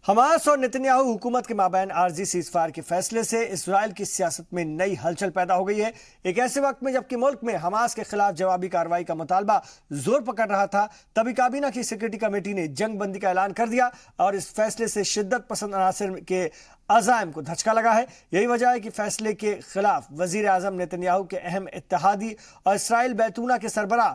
Hamas اور Netanyahu حکومت کے مابین عارضی سیز فائر کے فیصلے سے اسرائیل کی سیاست میں نئی ہلچل پیدا ہو گئی ہے۔ ایک ایسے وقت میں جبکہ ملک میں حماس کے خلاف جوابی کارروائی کا مطالبہ زور پکڑ رہا تھا، تبھی کابینہ کی سیکورٹی کمیٹی نے جنگ بندی کا اعلان کر دیا اور اس فیصلے سے شدت پسند عناصر کے عزائم کو دھچکا لگا ہے۔ یہی وجہ ہے کہ فیصلے کے خلاف وزیر اعظم نتنیاہو کے اہم اتحادی اور اسرائیل بیتونہ کے سربراہ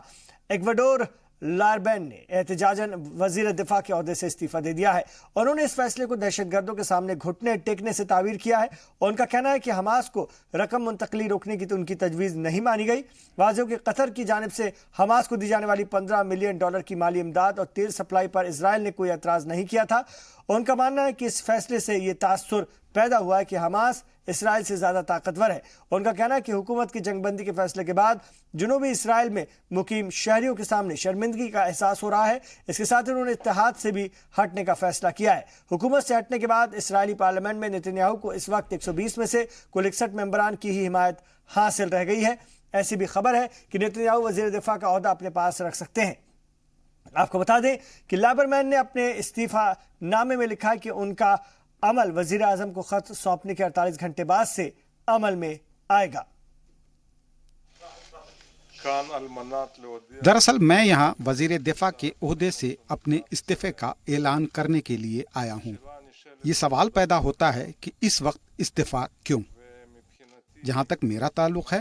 ایکواڈور لائبرمین نے احتجاجاً وزیر دفاع کے عہدے سے استعفیٰ دے دیا ہے۔ انہوں نے اس فیصلے کو دہشت گردوں کے سامنے گھٹنے ٹیکنے سے تعبیر کیا ہے اور ان کا کہنا ہے کہ حماس کو رقم منتقلی روکنے کی تو ان کی تجویز نہیں مانی گئی۔ واضح ہو کہ قطر کی جانب سے حماس کو دی جانے والی $15 ملین کی مالی امداد اور تیل سپلائی پر اسرائیل نے کوئی اعتراض نہیں کیا تھا۔ ان کا ماننا ہے کہ اس فیصلے سے یہ تاثر پیدا ہوا ہے کہ حماس اسرائیل سے زیادہ طاقتور ہے۔ ان کا کہنا ہے کہ حکومت کی جنگ بندی کے فیصلے کے بعد جنوبی اسرائیل میں مقیم شہریوں کے سامنے شرمندگی کا احساس ہو رہا ہے۔ اس کے ساتھ انہوں نے اتحاد سے بھی ہٹنے کا فیصلہ کیا ہے۔ حکومت سے ہٹنے کے بعد اسرائیلی پارلیمنٹ میں نتنیاہو کو اس وقت 120 میں سے کل 61 ممبران کی ہی حمایت حاصل رہ گئی ہے۔ ایسی بھی خبر ہے کہ نتنیاہو وزیر دفاع کا عہدہ اپنے پاس رکھ سکتے ہیں۔ آپ کو بتا دیں کہ لائبرمین نے اپنے استعفیٰ نامے میں لکھا کہ ان کا عمل وزیر اعظم کو خط سونپنے کے 48 گھنٹے بعد سے عمل میں آئے گا۔ دراصل میں یہاں وزیر دفاع کے عہدے سے اپنے استعفے کا اعلان کرنے کے لیے آیا ہوں۔ یہ سوال پیدا ہوتا ہے کہ اس وقت استعفیٰ کیوں؟ جہاں تک میرا تعلق ہے،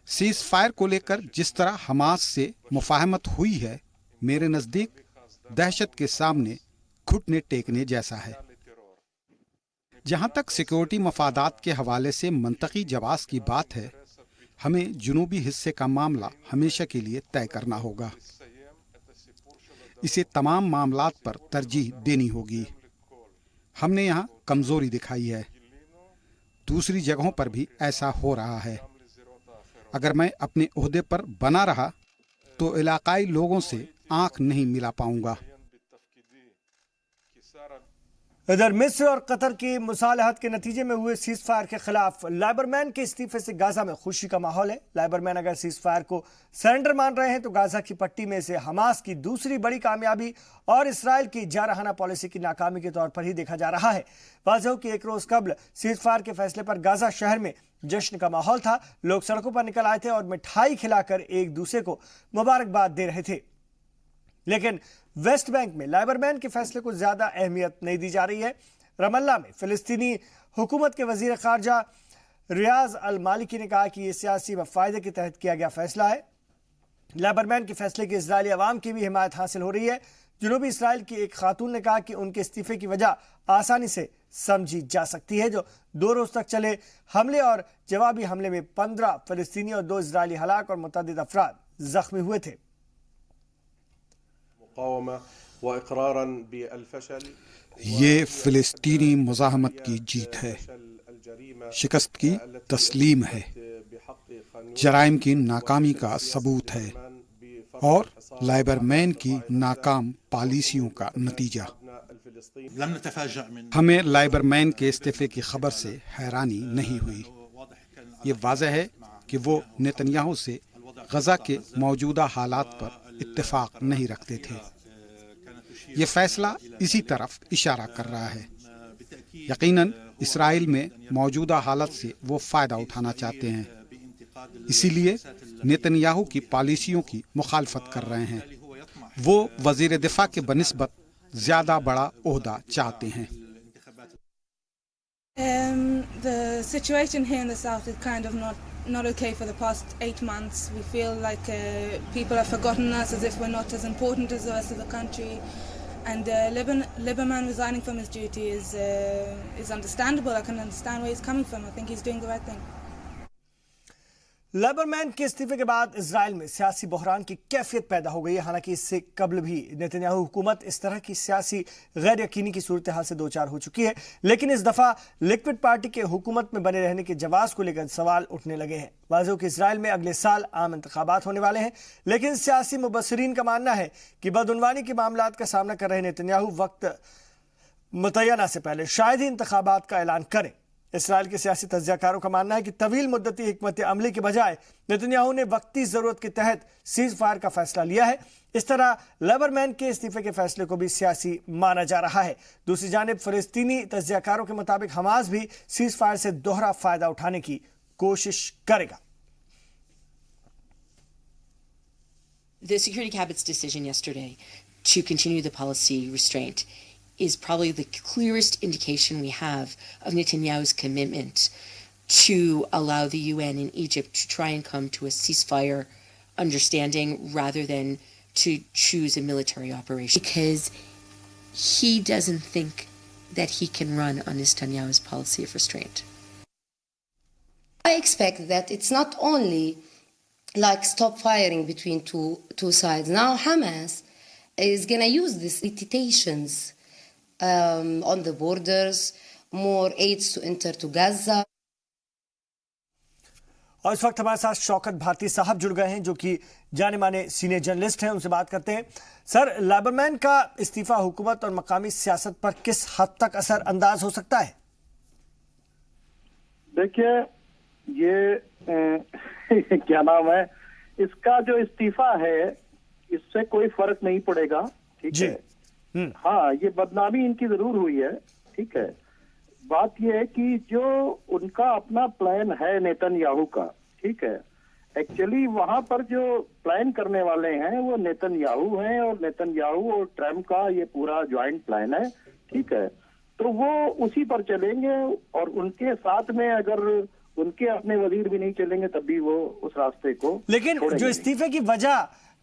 سیز فائر کو لے کر جس طرح حماس سے مفاہمت ہوئی ہے، میرے نزدیک دہشت کے سامنے گھٹنے ٹیکنے جیسا ہے۔ جہاں تک سیکورٹی مفادات کے حوالے سے منطقی جواز کی بات ہے، ہمیں جنوبی حصے کا معاملہ ہمیشہ کے لیے طے کرنا ہوگا۔ اسے تمام معاملات پر ترجیح دینی ہوگی۔ ہم نے یہاں کمزوری دکھائی ہے، دوسری جگہوں پر بھی ایسا ہو رہا ہے۔ اگر میں اپنے عہدے پر بنا رہا تو علاقائی لوگوں سے آنکھ نہیں ملا پاؤں گا۔ ادھر مصر اور قطر کی مصالحت کے نتیجے میں ہوئے سیز فائر کے خلاف لائبرمین کے استعفے سے غزہ میں خوشی کا ماحول ہے۔ لائبرمین اگر سیز فائر کو سرنڈر مان رہے ہیں تو غزہ کی پٹی میں اسے حماس کی دوسری بڑی کامیابی اور اسرائیل کی جارحانہ پالیسی کی ناکامی کے طور پر ہی دیکھا جا رہا ہے۔ واضح ہو کہ ایک روز قبل سیز فائر کے فیصلے پر غزہ شہر میں جشن کا ماحول تھا۔ لوگ سڑکوں پر نکل آئے تھے اور مٹھائی کھلا کر ایک دوسرے کو مبارکباد دے رہے تھے۔ لیکن ویسٹ بینک میں لائبرمین کے فیصلے کو زیادہ اہمیت نہیں دی جا رہی ہے۔ رام اللہ میں فلسطینی حکومت کے وزیر خارجہ ریاض المالکی نے کہا کہ یہ سیاسی مفاہمت کے تحت کیا گیا فیصلہ ہے۔ لائبرمین کے فیصلے کی اسرائیلی عوام کی بھی حمایت حاصل ہو رہی ہے۔ جنوبی اسرائیل کی ایک خاتون نے کہا کہ ان کے استعفے کی وجہ آسانی سے سمجھی جا سکتی ہے۔ جو 2 روز تک چلے حملے اور جوابی حملے میں 15 فلسطینی اور 2 اسرائیلی ہلاک اور متعدد افراد زخمی ہوئے تھے۔ یہ فلسطینی مزاحمت کی جیت ہے، شکست کی تسلیم ہے، جرائم کی ناکامی کا ثبوت ہے اور لائبرمین کی ناکام پالیسیوں کا نتیجہ۔ ہمیں لائبرمین کے استعفے کی خبر سے حیرانی نہیں ہوئی۔ یہ واضح ہے کہ وہ نتنیاہو سے غزہ کے موجودہ حالات پر اتفاق نہیں رکھتے تھے۔ یہ فیصلہ اسی طرف اشارہ کر رہا ہے۔ یقیناً اسرائیل میں موجودہ حالت سے وہ فائدہ اٹھانا چاہتے ہیں، اسی لیے نتنیاہو کی پالیسیوں کی مخالفت کر رہے ہیں۔ وہ وزیر دفاع کے بنسبت زیادہ بڑا عہدہ چاہتے ہیں۔ The situation here in the south is kind of not okay for the past 8 months. We feel like people have forgotten us, as if we're not as important as the rest of the country. And Lieberman resigning from his duty is understandable. I can understand where he's coming from. I think he's doing the right thing. لائبرمین کے استعفے کے بعد اسرائیل میں سیاسی بحران کی کیفیت پیدا ہو گئی ہے۔ حالانکہ اس سے قبل بھی نتنیاہو حکومت اس طرح کی سیاسی غیر یقینی کی صورتحال سے دوچار ہو چکی ہے، لیکن اس دفعہ لکوڈ پارٹی کے حکومت میں بنے رہنے کے جواز کو لے کر سوال اٹھنے لگے ہیں۔ واضح ہو کہ اسرائیل میں اگلے سال عام انتخابات ہونے والے ہیں، لیکن سیاسی مبصرین کا ماننا ہے کہ بدعنوانی کے معاملات کا سامنا کر رہے نتنیاہو وقت متعینہ سے پہلے شاید ہی انتخابات کا اعلان کریں۔ اسرائیل کے سیاسی تجزیہ کاروں کا ماننا ہے کہ طویل مدتی حکمت عملی کے بجائے نتنیاہو نے وقتی ضرورت کے تحت سیز فائر کا فیصلہ لیا ہے. اس طرح لیبرمین کے استعفے کے فیصلے کو بھی سیاسی مانا جا رہا ہے. دوسری جانب فلسطینی تجزیہ کاروں کے مطابق حماس بھی سیز فائر سے دوہرا فائدہ اٹھانے کی کوشش کرے گا. The Security Cabinet's decision yesterday to continue the policy restraint is probably the clearest indication we have of Netanyahu's commitment to allow the UN and Egypt to try and come to a ceasefire understanding rather than to choose a military operation. Because he doesn't think that he can run on Netanyahu's policy of restraint. I expect that it's not only like stop firing between two sides. Now Hamas is going to use these limitations on the borders, more aids to enter to Gaza. اور اس وقت ہمارے ساتھ شوکت بھارتی صاحب جڑ گئے ہیں جو کہ جانے مانے سینئر جرنلسٹ ہیں. ان سے بات کرتے ہیں. سر، لیبرمین کا استعفیٰ حکومت اور مقامی سیاست پر کس حد تک اثر انداز ہو سکتا ہے؟ دیکھیے، یہ کیا نام ہے، اس کا جو استعفیٰ ہے اس سے کوئی فرق نہیں پڑے گا. ٹھیک ہے. ہاں، یہ بدنامی ان کی ضرور ہوئی ہے. ٹھیک ہے. بات یہ ہے کہ جو ان کا اپنا پلان ہے نیتن کا، ٹھیک ہے، ایکچولی وہاں پر جو پلان کرنے والے ہیں وہ نیتن ہیں، اور نیتن اور ٹرمپ کا یہ پورا جوائنٹ پلان ہے. ٹھیک ہے. تو وہ اسی پر چلیں گے، اور ان کے ساتھ میں اگر ان کے اپنے وزیر بھی نہیں چلیں گے تب بھی وہ اس راستے کو. لیکن جو استعفے کی وجہ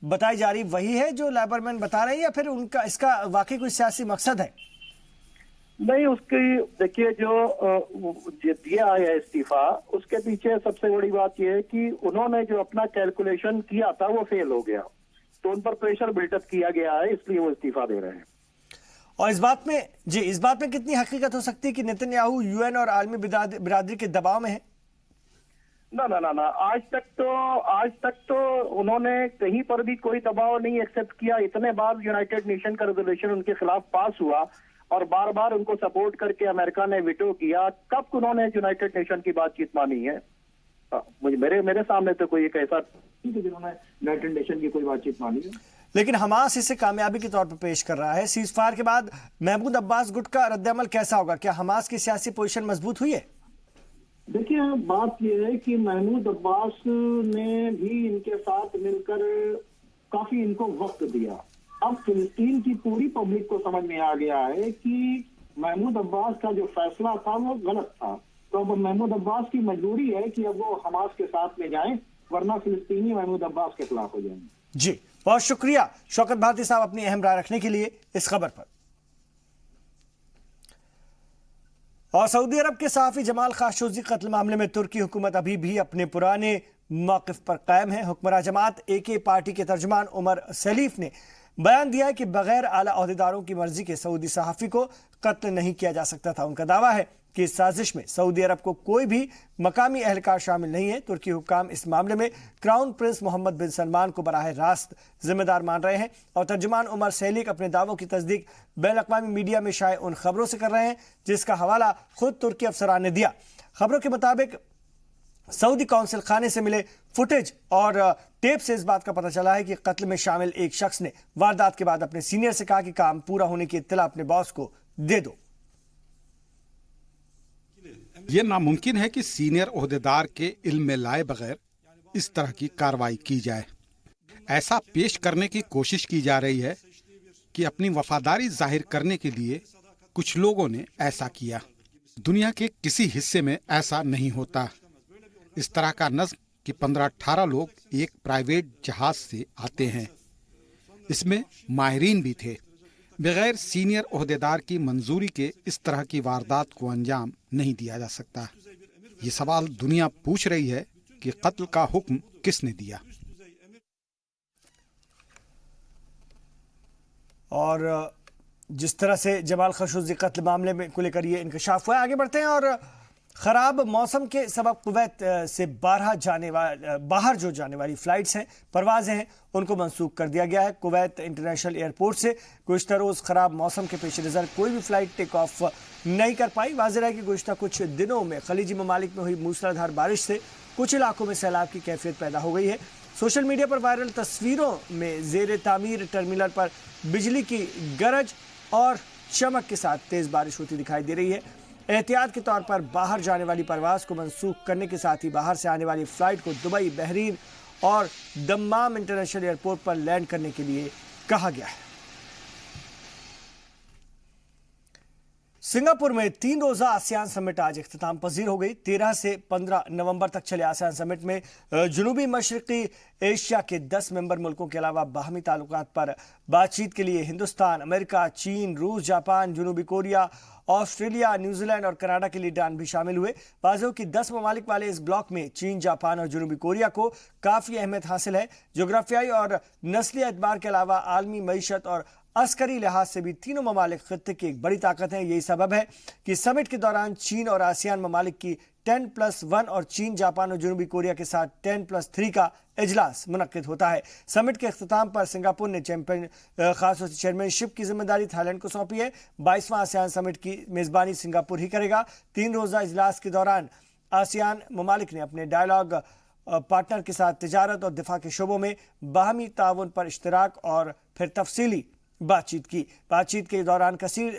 بتائی جا رہی وہی ہے جو لیبرمین بتا رہے ہیں، یا پھر ان کا اس کا واقعی کوئی سیاسی مقصد ہے؟ نہیں، اس کی دیکھیے جو دیا ہے استعفیٰ، اس کے پیچھے سب سے بڑی بات یہ ہے کہ انہوں نے جو اپنا کیلکولیشن کیا تھا وہ فیل ہو گیا، تو ان پر پریشر بلٹ اپ کیا گیا ہے، اس لیے وہ استعفیٰ دے رہے ہیں. اور اس بات میں کتنی حقیقت ہو سکتی ہے کہ نیتنیاہو یو این اور عالمی برادری کے دباؤ میں ہے؟ نہ آج تک تو انہوں نے کہیں پر بھی کوئی دباؤ نہیں ایکسپٹ کیا. اتنے بار یونائٹڈ نیشن کا ریزولوشن ان کے خلاف پاس ہوا اور بار بار ان کو سپورٹ کر کے امریکہ نے ویٹو کیا. کب انہوں نے یونائٹڈ نیشن کی بات چیت مانی ہے؟ میرے سامنے تو کوئی ایک ایسا جنہوں نے یونائٹڈ نیشن کی کوئی بات چیت مانی ہے. لیکن حماس اسے کامیابی کے طور پر پیش کر رہا ہے. سیز فائر کے بعد محمود عباس گٹ کا رد عمل کیسا ہوگا؟ کیا حماس کی سیاسی پوزیشن مضبوط ہوئی ہے؟ دیکھیے، بات یہ ہے کہ محمود عباس نے بھی ان کے ساتھ مل کر کافی ان کو وقت دیا. اب فلسطین کی پوری پبلک کو سمجھ میں آ گیا ہے کہ محمود عباس کا جو فیصلہ تھا وہ غلط تھا. تو اب محمود عباس کی مجبوری ہے کہ اب وہ حماس کے ساتھ میں جائیں، ورنہ فلسطینی محمود عباس کے خلاف ہو جائیں. جی، بہت شکریہ شوکت بھارتی صاحب اپنی اہم رائے رکھنے کے لیے اس خبر پر. اور سعودی عرب کے صحافی جمال خاشقجی قتل معاملے میں ترکی حکومت ابھی بھی اپنے پرانے موقف پر قائم ہے. حکمراں جماعت AK پارٹی کے ترجمان عمر سلیف نے بیان دیا ہے کہ بغیر اعلیٰ عہدیداروں کی مرضی کے سعودی صحافی کو قتل نہیں کیا جا سکتا تھا. ان کا دعویٰ ہے کہ اس سازش میں سعودی عرب کو کوئی بھی مقامی اہلکار شامل نہیں ہے. ترکی حکام اس معاملے میں کراؤن پرنس محمد بن سلمان کو براہ راست ذمہ دار مان رہے ہیں. اور ترجمان عمر سیلیک اپنے دعووں کی تصدیق بین الاقوامی میڈیا میں شائع ان خبروں سے کر رہے ہیں جس کا حوالہ خود ترکی افسران نے دیا. خبروں کے مطابق سعودی کونسل خانے سے ملے فوٹیج اور ٹیپ سے اس بات کا پتہ چلا ہے کہ قتل میں شامل ایک شخص نے واردات کے بعد اپنے سینئر سے کہا کہ کام پورا ہونے کی اطلاع اپنے باس کو دے دو. یہ ناممکن ہے کہ سینئر عہدیدار کے علم میں لائے بغیر اس طرح کی کارروائی کی جائے. ایسا پیش کرنے کی کوشش کی جا رہی ہے کہ اپنی وفاداری ظاہر کرنے کے لیے کچھ لوگوں نے ایسا کیا. دنیا کے کسی حصے میں ایسا نہیں ہوتا. اس طرح کا نظم کہ 15-18 لوگ ایک پرائیویٹ جہاز سے آتے ہیں. اس میں ماہرین بھی تھے. بغیر سینئر عہدیدار کی منظوری کے اس طرح کی واردات کو انجام نہیں دیا جا سکتا. یہ سوال دنیا پوچھ رہی ہے کہ قتل کا حکم کس نے دیا. اور جس طرح سے جمال خاشقجی قتل معاملے میں کو لے کر یہ انکشاف ہوا ہے. آگے بڑھتے ہیں اور خراب موسم کے سبب کویت سے باہر جو جانے والی فلائٹس ہیں پروازیں ہیں ان کو منسوخ کر دیا گیا ہے۔ کویت انٹرنیشنل ایئرپورٹ سے گزشتہ روز خراب موسم کے پیش نظر کوئی بھی فلائٹ ٹیک آف نہیں کر پائی۔ واضح ہے کہ گزشتہ کچھ دنوں میں خلیجی ممالک میں ہوئی موسلا دھار بارش سے کچھ علاقوں میں سیلاب کی کیفیت پیدا ہو گئی ہے۔ سوشل میڈیا پر وائرل تصویروں میں زیر تعمیر ٹرمینل پر بجلی کی گرج اور چمک کے ساتھ تیز بارش ہوتی دکھائی دے رہی ہے۔ احتیاط کے طور پر باہر جانے والی پرواز کو منسوخ کرنے کے ساتھ ہی باہر سے آنے والی فلائٹ کو دبئی، بحرین اور دمام انٹرنیشنل ایئرپورٹ پر لینڈ کرنے کے لیے کہا گیا ہے۔ سنگاپور میں 3 روزہ آسیان سمٹ آج اختتام پذیر ہو گئی۔ 13 سے 15 نومبر تک چلے آسیان سمٹ میں جنوبی مشرقی ایشیا کے 10 ممبر ملکوں کے علاوہ باہمی تعلقات پر بات چیت کے لیے ہندوستان، امریکہ، چین، روس، جاپان، جنوبی کوریا، آسٹریلیا، نیوزی لینڈ اور کینیڈا کے لیڈران بھی شامل ہوئے۔ واضح ہو کہ 10 ممالک والے اس بلاک میں چین، جاپان اور جنوبی کوریا کو کافی اہمیت حاصل ہے۔ جغرافیائی اور نسلی اعتبار کے علاوہ عالمی معیشت اور عسکری لحاظ سے بھی تینوں ممالک خطے کی ایک بڑی طاقت ہیں۔ یہی سبب ہے کہ سمٹ کے دوران چین اور آسیان ممالک کی 10+1 اور چین، جاپان اور جنوبی کوریا کے ساتھ 10+3 کا اجلاس منعقد ہوتا ہے۔ سمٹ کے اختتام پر سنگاپور نے خاص چیئرمین شپ کی ذمہ داری تھائی لینڈ کو سونپی ہے۔ 22واں آسیان سمٹ کی میزبانی سنگاپور ہی کرے گا۔ 3 روزہ اجلاس کے دوران آسیان ممالک نے اپنے ڈائیلاگ پارٹنر کے ساتھ تجارت اور دفاع کے شعبوں میں باہمی تعاون پر اشتراک اور پھر تفصیلی بات چیت کی۔ بات چیت کے دوران کثیر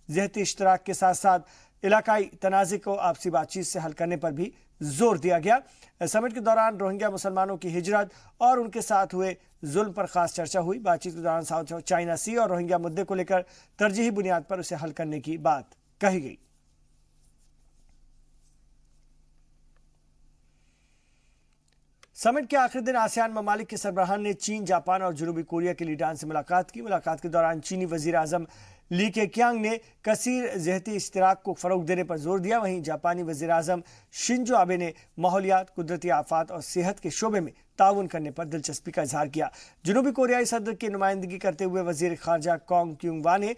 جہتی اشتراک کے ساتھ ساتھ علاقائی تنازع کو آپسی بات چیت سے حل کرنے پر بھی زور دیا گیا۔ سمٹ کے دوران روہنگیا مسلمانوں کی ہجرت اور ان کے ساتھ ہوئے ظلم پر خاص چرچا ہوئی۔ بات چیت کے دوران ساؤتھ چائنا سی اور روہنگیا مدعے کو لے کر ترجیحی بنیاد پر اسے حل کرنے کی بات کہی گئی۔ سمٹ کے آخری دن آسیان ممالک کے سربراہان نے چین، جاپان اور جنوبی کوریا کے لیڈران سے ملاقات کی۔ ملاقات کے دوران چینی وزیر اعظم لی کیقیانگ نے کثیر جہتی اشتراک کو فروغ دینے پر زور دیا۔ وہیں جاپانی وزیر اعظم شنزو آبے نے ماحولیات، قدرتی آفات اور صحت کے شعبے میں تعاون کرنے پر دلچسپی کا اظہار کیا۔ جنوبی کوریائی صدر کی نمائندگی کرتے ہوئے وزیر خارجہ کانگ کیونگ وا نے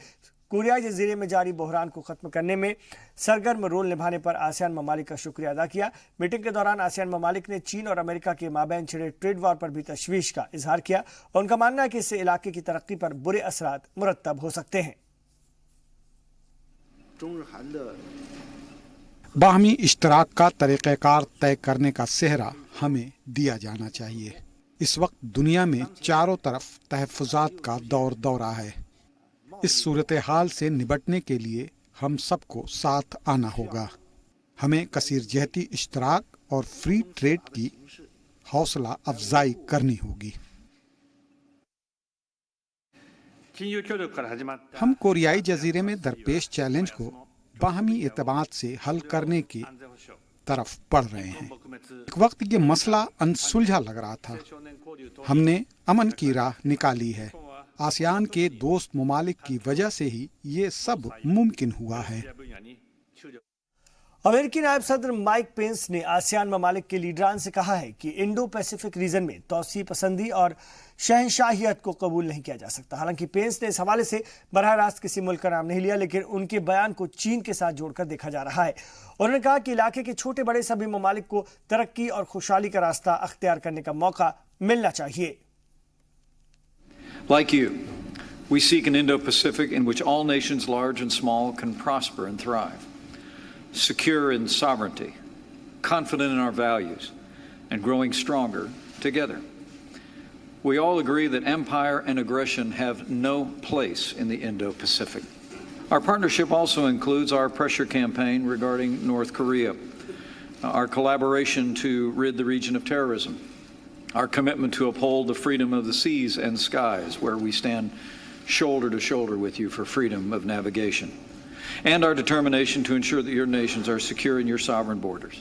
کوریائی جزیرے میں جاری بحران کو ختم کرنے میں سرگرم رول نبھانے پر آسیان ممالک کا شکریہ ادا کیا۔ میٹنگ کے دوران آسیان ممالک نے چین اور امریکہ کے مابین چھڑے ٹریڈ وار پر بھی تشویش کا اظہار کیا اور ان کا ماننا ہے کہ اس سے علاقے کی ترقی پر برے اثرات مرتب ہو سکتے ہیں۔ باہمی اشتراک کا طریقہ کار طے کرنے کا سہرا ہمیں دیا جانا چاہیے۔ اس وقت دنیا میں چاروں طرف تحفظات کا دورہ ہے۔ اس صورتحال سے نبٹنے کے لیے ہم سب کو ساتھ آنا ہوگا۔ ہمیں کثیر جہتی اشتراک اور فری ٹریڈ کی حوصلہ افزائی کرنی ہوگی۔ ہم کوریائی جزیرے میں درپیش چیلنج کو باہمی اعتماد سے حل کرنے کی طرف بڑھ رہے ہیں۔ ایک وقت یہ مسئلہ انسلجھا لگ رہا تھا۔ ہم نے امن کی راہ نکالی ہے۔ آسیان کے دوست ممالک کی وجہ سے ہی یہ سب ممکن ہوا ہے۔ امریکی نائب صدر مائک پینس نے آسیان ممالک کے لیڈران سے کہا ہے کہ انڈو پیسیفک ریجن میں توسیع پسندی اور شہنشاہیت کو قبول نہیں کیا جا سکتا۔ حالانکہ پینس نے اس حوالے سے براہ راست کسی ملک کا نام نہیں لیا، لیکن ان کے بیان کو چین کے ساتھ جوڑ کر دیکھا جا رہا ہے۔ انہوں نے کہا کہ علاقے کے چھوٹے بڑے سبھی ممالک کو ترقی اور خوشحالی کا راستہ اختیار کرنے کا موقع ملنا چاہیے۔ Like you, we seek an Indo-Pacific in which all nations large and small can prosper and thrive, secure in sovereignty, confident in our values, and growing stronger together. We all agree that empire and aggression have no place in the Indo-Pacific. Our partnership also includes our pressure campaign regarding North Korea, our collaboration to rid the region of terrorism, our commitment to uphold the freedom of the seas and skies, where we stand shoulder to shoulder with you for freedom of navigation, and our determination to ensure that your nations are secure in your sovereign borders,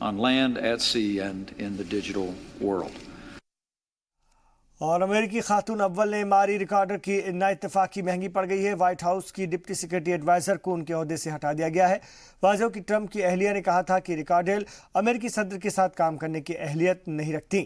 on land, at sea, and in the digital world. اور امریکی خاتون اول نے ماری recorder کی نا اتفاقی مہنگی پڑ گئی ہے۔ وائٹ ہاؤس کی ڈپٹی سیکرٹری ایڈوائزر کو ان کے عہدے سے ہٹا دیا گیا ہے۔ واضح کہ ٹرمپ کی اہلیہ نے کہا تھا کہ ریکارڈر امریکی صدر کے ساتھ کام کرنے کی اہلیت نہیں رکھتی۔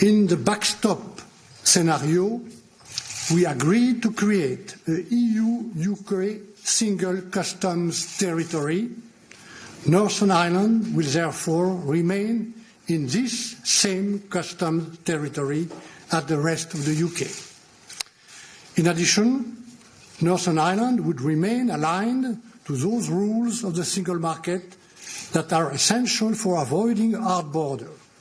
In the backstop scenario, we agreed to create a EU-UK single customs territory. Northern Ireland will therefore remain in this same customs territory as the rest of the UK. In addition, Northern Ireland would remain aligned to those rules of the single market that are essential for avoiding hard borders.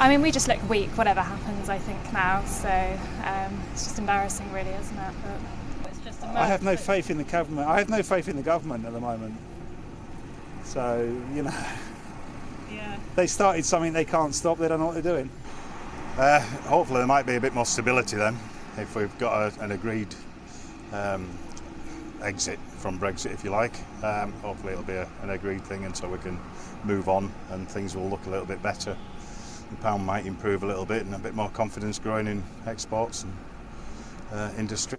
I mean, we just look weak, whatever happens, I think, now. So it's just embarrassing, really, isn't it? But it's just I have no faith in the government. I have no faith in the government at the moment. So, you know, they started something they can't stop. They don't know what they're doing. Hopefully there might be a bit more stability then, if we've got an agreed exit from Brexit, if you like. Hopefully it'll be an agreed thing, and so we can move on and things will look a little bit better. The pound might improve a little bit and a bit more confidence growing in exports and industry.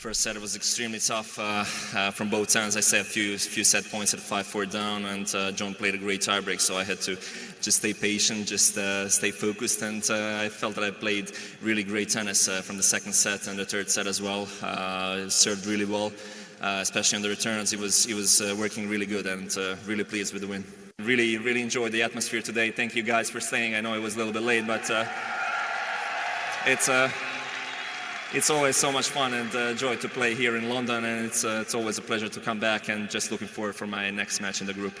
First set was extremely tough from both ends. I set a few set points at 5-4 down, and John played a great tiebreak, so I had to just stay patient, just stay focused, and I felt that I played really great tennis from the second set and the third set as well. Served really well, especially on the returns. He was working really good, and really pleased with the win. Really enjoyed the atmosphere today. Thank you guys for staying. I know it was a little bit late, but it's always so much fun and joy to play here in London, and it's always a pleasure to come back, and just looking forward for my next match in the group.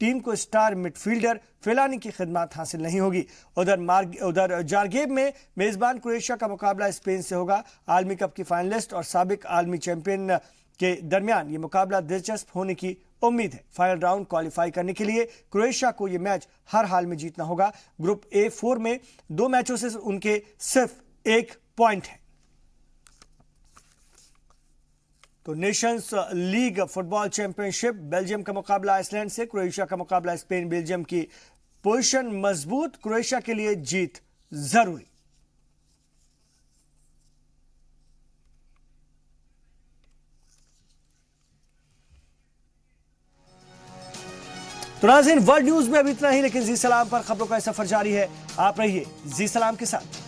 Team کو star مڈفیلڈر فیلانی کی خدمات حاصل نہیں ہوگی۔ ادھر جارگیب میں میزبان کروشیا کا مقابلہ اسپین سے ہوگا۔ عالمی کپ کی فائنلسٹ اور سابق عالمی چیمپئن کے درمیان یہ مقابلہ دلچسپ ہونے کی امید ہے۔ فائنل راؤنڈ کوالیفائی کرنے کے لیے کروشیا کو یہ میچ ہر حال میں جیتنا ہوگا۔ گروپ A4 میں 2 میچوں سے ان کے صرف 1 پوائنٹ ہے۔ تو نیشنز لیگ فٹ بال چیمپئن شپ، بیلجیم کا مقابلہ آئس لینڈ سے، کروشیا کا مقابلہ اسپین۔ بیلجیم کی پوزیشن مضبوط، کروشیا کے لیے جیت ضروری۔ تو ناظرین، ورلڈ نیوز میں ابھی اتنا ہی، لیکن زی سلام پر خبروں کا سفر جاری ہے۔ آپ رہیے زی سلام کے ساتھ۔